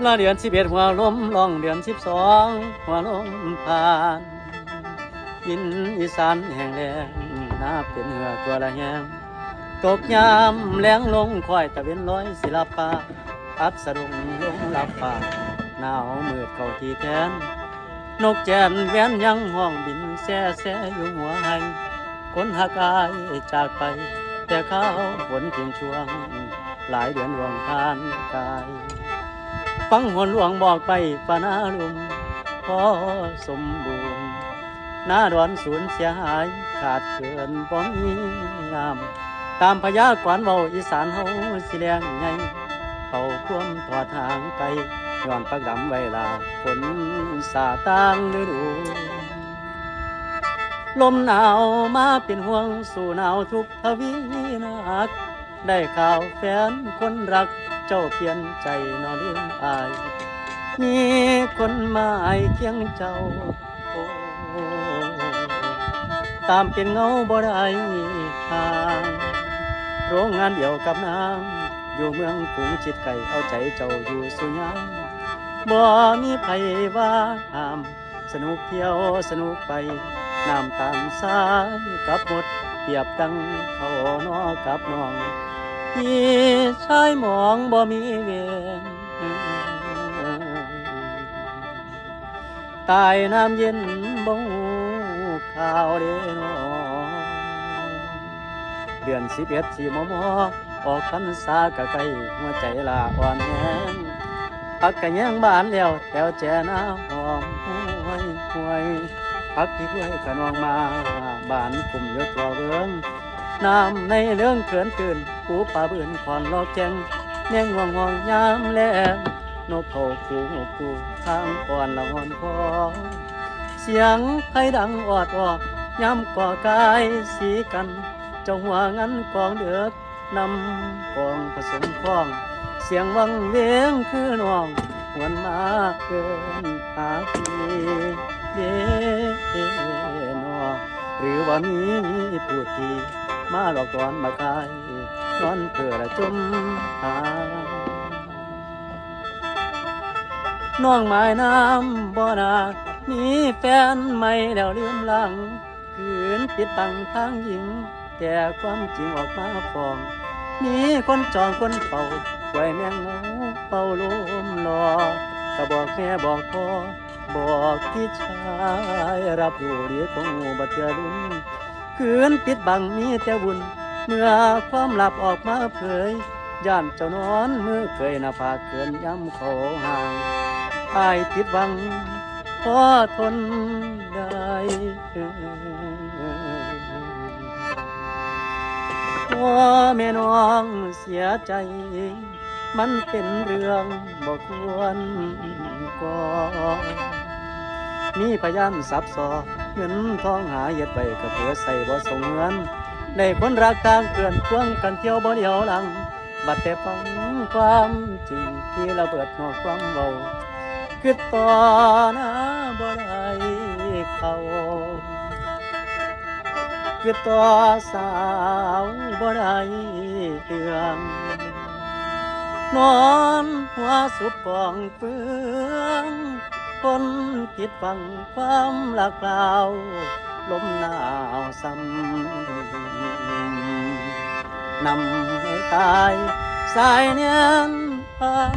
ละเดือน11หัวลมลองเดือน12หัวลมผ่านยินอีสานแห่งแรงน้าเป็นเหือตัวละแหงตกยามแรงลงค่อยตะเวนลอยศิลปะอัดสะดุ้งลงลับป่าหนาวมืดเข้าที่แทนนกแจนแว้นยังห้องบินแซ่แซ่อยู่หัวไห้คนหักอายจากไปแต่เขาฝนทิ้งช่วงหลายเดือนหลวงผ่านกายฟังหวนหลวงบอกไปปานาลุมพอสมบูรณ์หน้าดอนสูญเสียหายขาดเกินบ่มีงามตามพยากรณ์เว้าอีสานเฮาสิแลงใหญ่เขาควมทอดทางไกลย้อนปักดำไว้ลาฝนสาต่างฤดูลมหนาวมาเป็นห่วงสู่หนาวทุกทวีนักได้ข่าวแฟนคนรักเจ้าเปลี่ยนใจนอลืมอายมีคนหมายเคียงเจ้าตามเป็นเงาบ่ได้ห่างโรงงานเดียวกับนางอยู่เมืองกรุงชิดไก่เอาใจเจ้าอยู่สุยามบ่มีไผว่าห้ามสนุกเที่ยวสนุกไปน้ำตาลสายกับหมดเปรียบดังเขานอกับน้องพี่ชายมองบ่มีเวรตายน้ำเย็นบ่ข่าวเด้นอเดือน11ที่มอออกพรรษากะไกลหัวใจลาอ่อนแห้งปักกะแยงบ้านแล้วแถวแจนาหอมห้วยห้วยพักที่ห้วยขนองมาบ้านกลุ่มยศตัวเบืองน้ำในเรื่องเขินตื่นปูป่าเบื่อนขอนลอกแจงแนงห่วงห่วงยามแลงนกเขาคูทางอ่อนละอ่อนคอเสียงไผ่ดังออดออกย้ำก่อกายสีกันเจ้าหัวงั้นกองเดือกนำกองผสมคล้องเสียงวังเวียงคือน้องหวนมาเกินหาพี่เด้นอหรือว่ามีผู้ที่มาหลอกหลอนมาขายนอนเพื่อละจมหาน้องหมายน้ำบ่นามีแฟนใหม่แล้วลืมหลังขืนปิดบังทางหญิงแต่ความจริงออกมาฟ้องมีคนจองคนเป่าไว้แมงเงาเป่าลมรอก็บอกแม่บอกพ่อบอกพี่ชายรับรู้ดีของบัดเทื่อรุ่นขืนปิดบังมีแต่วุ่นเมื่อความลับออกมาเผยย่านเจ้านอนมือเคยหน้าผากเกินย้ำเขาห่างอายผิดหวังพอทนได้พ่อแม่น้องเสียใจมันเป็นเรื่องบ่ควรก่อมีพยานสับสอเงินทองหาเย็ดไปกับเพื่อใส่บ่ส่งเงินได้คนรักต่างเกลื่อนควงกันเที่ยวบ่เดียวหลังบัดแต่ฟังความจริงที่ระเบิดนอกความเบาคือต่อหน้าบ่ได้เข้าคือต่อสาวบ่ได้เตือนนอนหัวสุดกองเฟืองคนผิดฟังความหลักเปล่าลมหนาวซ้ำนำให้ตายสายเนียนพัง